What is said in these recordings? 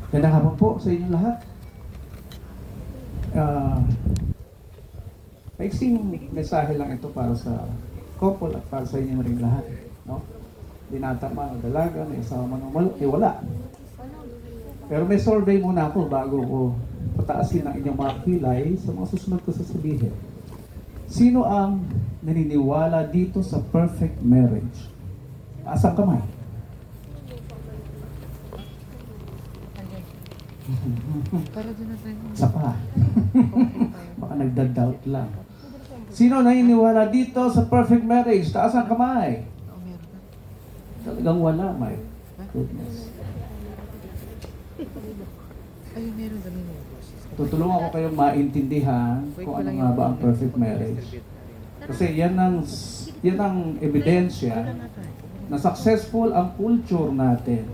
Gandang hapon po sa inyo lahat. Uh, Maiksing mensahe lang ito para sa couple at para sa inyo rin lahat. No? Binata man o dalaga, may asawa man o wala. Pero may survey muna ako bago ko pataasin ang inyong mga kilay sa mga susunod ko sasabihin. Sino ang naniniwala dito sa perfect marriage? Taas ang kamay. Isa pa. Baka nagda-doubt lang. Sino naniniwala dito sa perfect marriage? Taas ang kamay. Talagang wala, my goodness. Tutulungan ko kayong maintindihan kung ano nga ba ang perfect marriage. Kasi yan ang ebidensya na successful ang culture natin.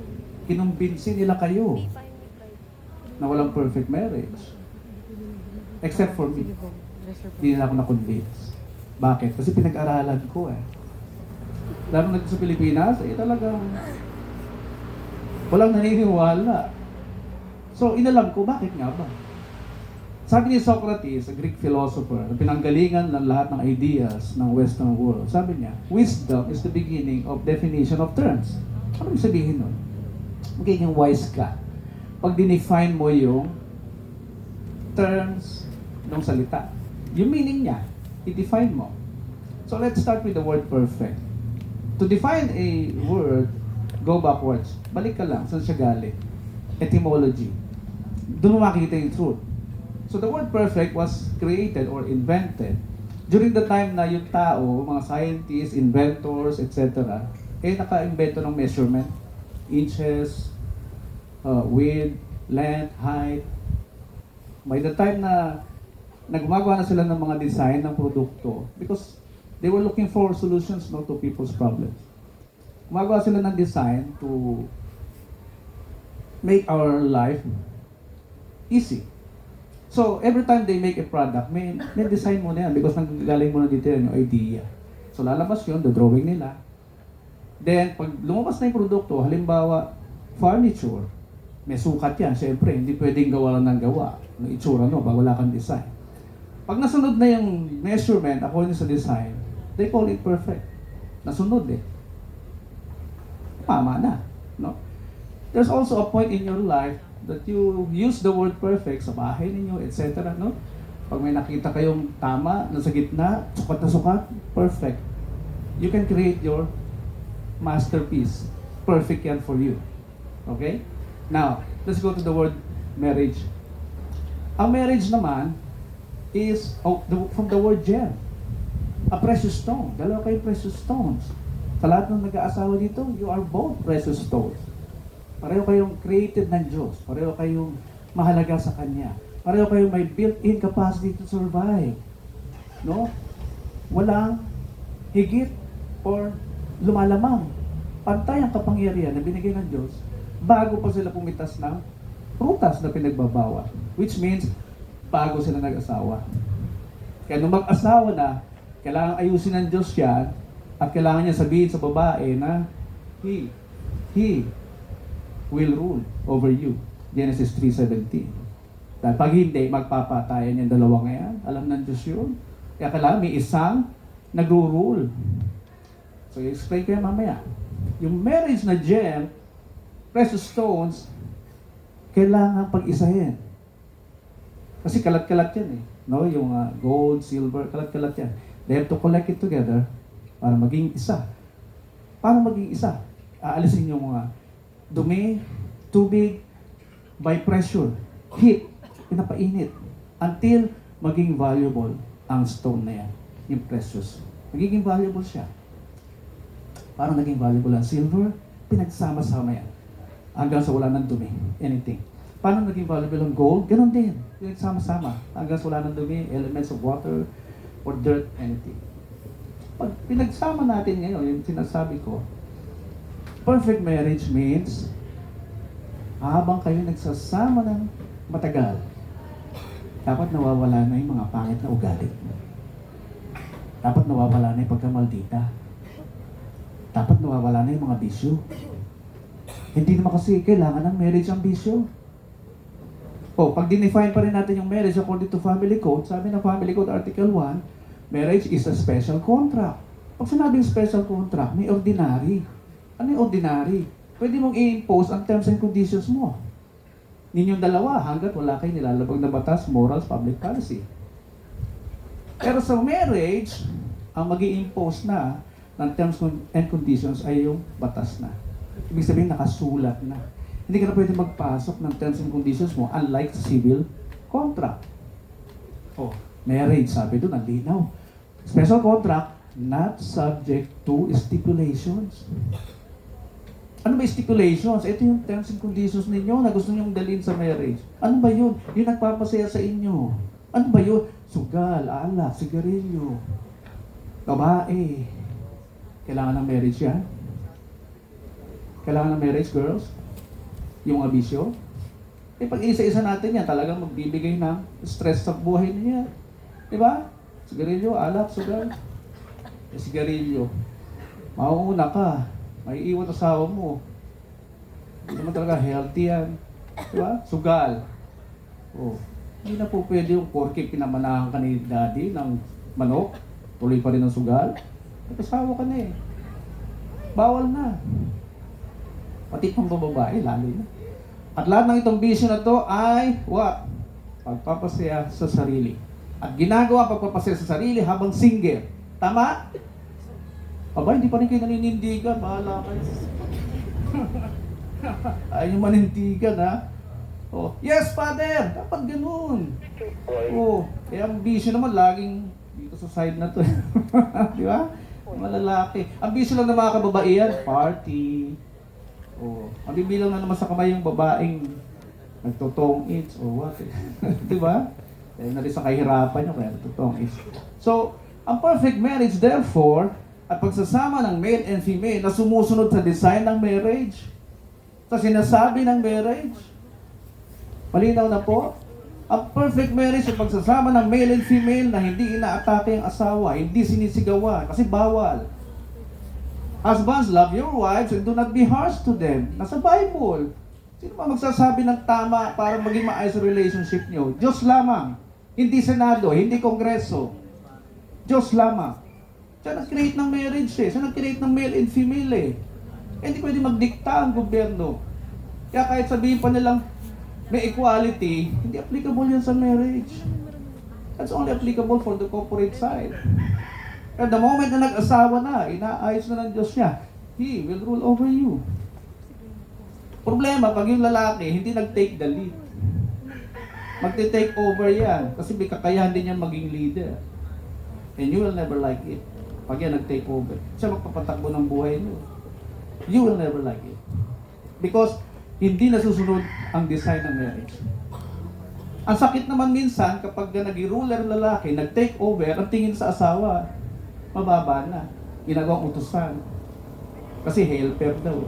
Kinumbinsi nila kayo na walang perfect marriage. Except for me. Hindi na ako na-convince. Bakit? Kasi pinag-aralan ko eh. Lalo na sa Pilipinas, talagang walang naniniwala. So, inalam ko, bakit nga ba? Sabi ni Socrates, a Greek philosopher, na pinanggalingan ng lahat ng ideas ng Western world, sabi niya, wisdom is the beginning of definition of terms. Ano yung sabihin nun? Magiging wise ka pag dinefine mo yung terms ng salita. Yung meaning niya, i-define mo. So let's start with the word perfect. To define a word, go backwards. Balik ka lang, saan siya galing? Etymology. Doon mo makikita yung truth. So the word perfect was created or invented during the time na yung tao, mga scientists, inventors, etc., naka-invento ng measurement, inches, width, length, height. By the time na nagumagawa na sila ng mga design ng produkto, because they were looking for solutions to people's problems. Gumagawa sila ng design to make our life easy. So, every time they make a product, may design mo na yan because nanggagaling mo na dito yan, yung idea. So, lalabas yun, the drawing nila. Then, pag lumabas na yung produkto, halimbawa, furniture, may sukat yan, syempre, hindi pwedeng gawa lang ng gawa. Ang itsura pag wala kang design. Pag nasunod na yung measurement according sa design, they call it perfect. Nasunod eh. Tama na. No? There's also a point in your life that you use the word perfect sa bahay ninyo, etc. No? Pag may nakita kayong tama, nasa gitna, sukat na sukat, perfect. You can create your masterpiece. Perfect yan for you. Okay? Now, let's go to the word marriage. Ang marriage naman is from the word gem. A precious stone. Dalawa kayong precious stones. Sa lahat ng nag-aasawa dito, you are both precious stones. Pareho kayong created ng Diyos. Pareho kayong mahalaga sa Kanya. Pareho kayong may built-in capacity to survive. No? Walang higit or lumalamang. Pantay ang kapangyarihan na binigay ng Diyos bago pa sila pumitas ng prutas na pinagbabawal. Which means, bago sila nag-asawa. Kaya nung mag-asawa na, kailangan ayusin ng Diyos yan at kailangan niya sabihin sa babae na He will rule over you. Genesis 3:17. Dahil pag hindi, magpapatayan yung dalawang yan. Alam ng Diyos yun. Kaya kailangan may isang nagro-rule. So, i-explain ko yan mamaya. Yung marriage na gem, precious stones, kailangan pag-isahin. Kasi kalat-kalat yan eh. No? Yung gold, silver, kalat-kalat yan. They have to collect it together para maging isa. Paano maging isa? Aalisin yung mga dumi, tubig, by pressure, heat, pinapainit, until maging valuable ang stone na yan, yung precious. Magiging valuable siya. Parang naging valuable ang silver, pinagsama-sama yan. Hanggang sa wala ng dumi, anything. Paano naging valuable ang gold? Ganon din. Pinagsama-sama. Hanggang sa wala ng dumi, elements of water, or dirt, anything. Pag pinagsama natin ngayon, yung sinasabi ko, perfect marriage means habang kayo nagsasama ng matagal, dapat nawawala na yung mga pangit na ugali. Dapat nawawala na yung pagkamaldita. Dapat nawawala na yung mga bisyo. Hindi naman kasi kailangan ng marriage ang bisyo. Pag dinefine pa rin natin yung marriage according to family code, sabi ng family code article 1, marriage is a special contract. Pag sinabing special contract, may ordinary. Ano yung ordinary? Pwede mong i-impose ang terms and conditions mo. Ninyong dalawa, hanggat wala kayong nilalabag na batas, morals, public policy. Pero sa marriage, ang mag-i-impose na ng terms and conditions ay yung batas na. Ibig sabihin, nakasulat na. Hindi ka na pwede magpasok ng terms and conditions mo unlike civil contract. Marriage, sabi doon, ang linaw. Special contract, not subject to stipulations. Ano ba stipulations? Ito yung terms and conditions ninyo na gusto nyong dalhin sa marriage. Ano ba yun? Yung nagpapasaya sa inyo. Ano ba yun? Sugal, alak, sigarilyo, babae. Kailangan ng marriage yan? Kailangan ng marriage, girls? Yung abisyo? Pag isa-isa natin yan, talagang magbibigay ng stress sa buhay niya. Diba? Sigarilyo, alak, sugal. Sigarilyo. Mauuna ka. May iwan asawa mo. Hindi naman talaga healthy yan. Diba? Sugal. Hindi na po pwede yung porke pinamanahan ka ni daddy ng manok. Tuloy pa rin ang sugal. Nag-asawa ka na eh. Bawal na. Pati pang babae, lalo na. At lahat ng itong bisyo na to ay, what? Pagpapasaya sa sarili. At ginagawa pagpapasaya sa sarili habang single. Tama? Aba, hindi pa rin kayo naninindigan. Bahala kayo. Ayaw yung manindigan, ha? Yes, Father! Dapat ganun. Kaya ang bisyo naman laging dito sa side na to. Di ba? Malalaki. Ang bisyo lang ng mga kababaihan, party. Mabibilang na naman sa kamay yung babaeng nagtotong its or what. Di ba? Dahil na rin sa kahirapan nyo, kaya nagtotong its. So, ang perfect marriage, therefore, at pagsasama ng male and female na sumusunod sa design ng marriage, sa sinasabi ng marriage, malinaw na po, ang perfect marriage ay pagsasama ng male and female na hindi inaatake ang asawa, hindi sinisigawan, kasi bawal. Husbands, love your wives and do not be harsh to them. Nasa Bible. Sino ba magsasabi ng tama para maging maayos ang relationship nyo? Diyos lamang. Hindi Senado, hindi Kongreso. Diyos lamang. Siya nag-create ng marriage eh. Siya nag-create ng male and female eh. Hindi pwede magdikta ang gobyerno. Kaya kahit sabihin pa nilang may equality, hindi applicable yan sa marriage. That's only applicable for the corporate side. At the moment na nag-asawa na, inaayos na ng Diyos niya, He will rule over you. Problema, pag yung lalaki, hindi nag-take the lead. Magte-take over yan. Kasi may kakayahan din yan maging leader. And you will never like it. Pag yan nag-take over, siya magpapatakbo ng buhay niyo. You will never like it. Because hindi nasusunod ang design ng marriage. Ang sakit naman minsan kapag nag-ruler lalaki, nag-take over, ang tingin sa asawa, mababa na. Ginagawang utusan. Kasi helper daw.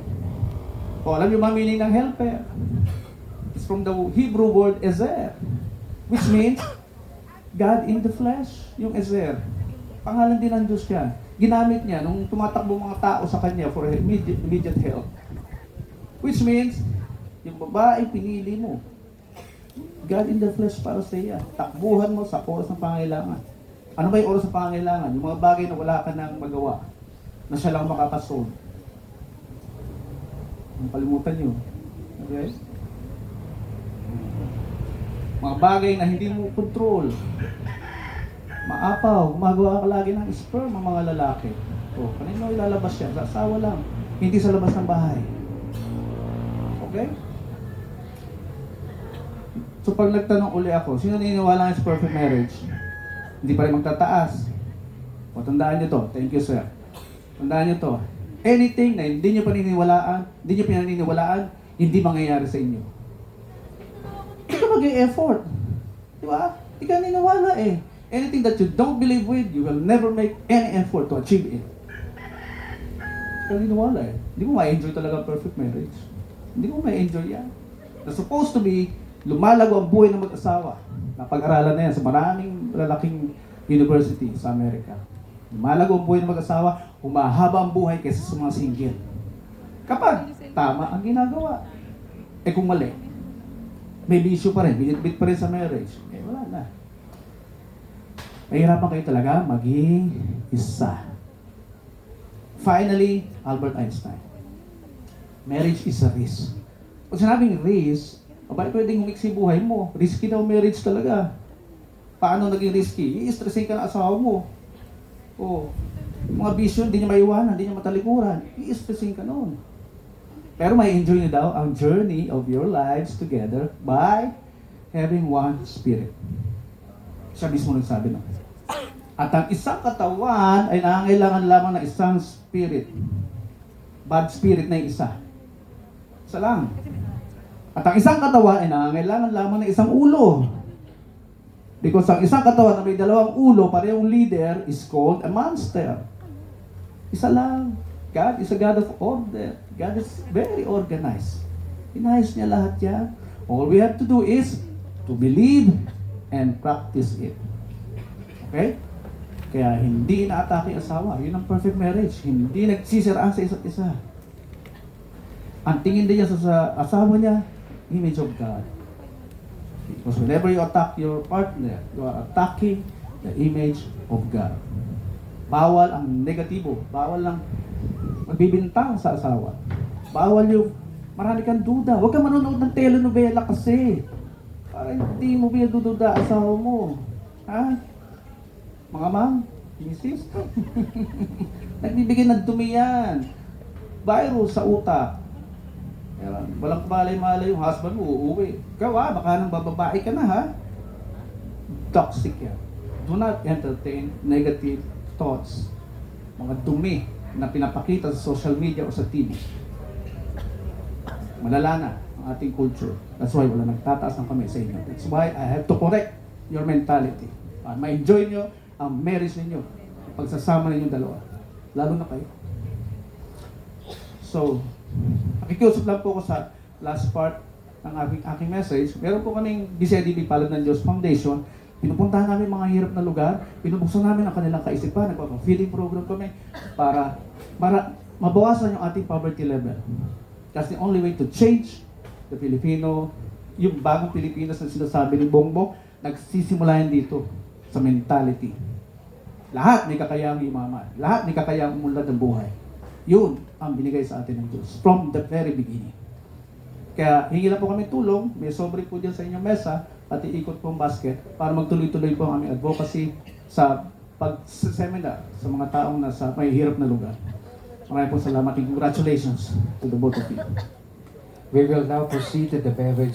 Alam niyo ba meaning ng helper? It's from the Hebrew word ezer, which means God in the flesh. Yung ezer. Pangalan din ng Diyos yan. Ginamit niya nung tumatakbo mga tao sa kanya for immediate help. Which means, yung babae pinili mo. God in the flesh para sa iya. Takbuhan mo sa oras ng pangailangan. Ano ba yung oras ng pangailangan? Yung mga bagay na wala ka nang magawa. Na siya lang makakasolve. Kalimutan nyo. Okay? Mga bagay na hindi mo control. Maapaw, gumagawa ka lagi ng sperm ang mga lalaki. Kanino ilalabas yan? Sa asawa lang. Hindi sa labas ng bahay. Okay? So pag nagtanong uli ako, sino naniniwala sa perfect marriage? Hindi pa rin magtataas. Tandaan nyo to. Thank you, sir. Tandaan nyo to. Anything na hindi nyo pinaniniwalaan, hindi mangyayari sa inyo. Hindi ka mag-e-effort. Di ba? Hindi ka naniniwala eh. Anything that you don't believe with, you will never make any effort to achieve it. Hindi ka naniniwala eh. Hindi mo ma-enjoy talaga perfect marriage. Hindi mo ma-enjoy yan. Na supposed to be, lumalago ang buhay ng mag-asawa. Napag-aralan na yan sa maraming lalaking university sa Amerika. Lumalago ang buhay ng mag-asawa, humahaba ang buhay kaysa sa mga single. Kapag tama ang ginagawa. Kung mali, may issue pa rin, binitbit pa rin sa marriage, eh wala na. Mahirapan kayo talaga maging isa. Finally, Albert Einstein. Marriage is a risk. Pag sinabing risk, abay pwedeng humiksi buhay mo. Risky daw marriage talaga. Paano naging risky? I-stressin ka ng asawa mo. O, mga bisyo, hindi niya maiwanan, hindi niya matalikuran. I-stressin ka noon. Pero may enjoy niyo daw ang journey of your lives together by having one spirit. Siya mismo nagsabi no. At ang isang katawan ay nangangailangan lamang ng isang spirit. Bad spirit na yung isa. Isa lang. At ang isang katawan ay nangangailangan lamang ng isang ulo. Because ang isang katawan na may dalawang ulo, parehong leader, is called a monster. Isa lang. God is a God of order. God is very organized. Inayos niya lahat yan. All we have to do is to believe and practice it. Okay? Kaya hindi inaatake ang asawa. Yun ang perfect marriage. Hindi nagsisiraan sa isa't isa. Ang tingin din niya sa asawa niya, image of God. Because whenever you attack your partner, you are attacking the image of God. Bawal ang negatibo. Bawal lang magbibintang sa asawa. Bawal yung marami kang duda. Huwag kang manonood ng telenovela kasi. Para hindi mo binadududa asawa mo. Ha? Mga ma'am, misis, nagbibigay ng dumi yan. Virus sa utak. Walang malay-malay yung husband mo, uuwi. Ikaw baka nang bababae ka na ha. Toxic yan. Do not entertain negative thoughts. Mga dumi na pinapakita sa social media o sa TV. Malala na ang ating culture. That's why wala nagtataas ng kamay sa inyo. That's why I have to correct your mentality. Ma-enjoy nyo ang marriage ninyo. Pagsasama ninyo dalawa. Lalo na kayo. So, nakikiusap lang po ko sa last part ng aking message. Meron po kaming DCIDB Palad ng Diyos Foundation. Pinupuntahan namin mga hirap na lugar. Pinubuksan namin ang kanilang kaisipan. Nagpapa-feeding program kami para mabawasan yung ating poverty level. That's the only way to change the Filipino, yung bagong Pilipinas na sinasabi ni Bongbong, nagsisimula yan dito sa mentality. Lahat may kakayang yumaman. Lahat may kakayang umunlad ng buhay. Yun ang binigay sa atin ng Diyos from the very beginning. Kaya hingi lang po kami tulong, may sobre po dyan sa inyong mesa, at iikot po ang basket para magtuloy-tuloy po ang aming advocacy sa pag-seminar sa mga taong nasa may hirap na lugar. Maraming po salamat and congratulations to the both of you. We will now proceed to the beverage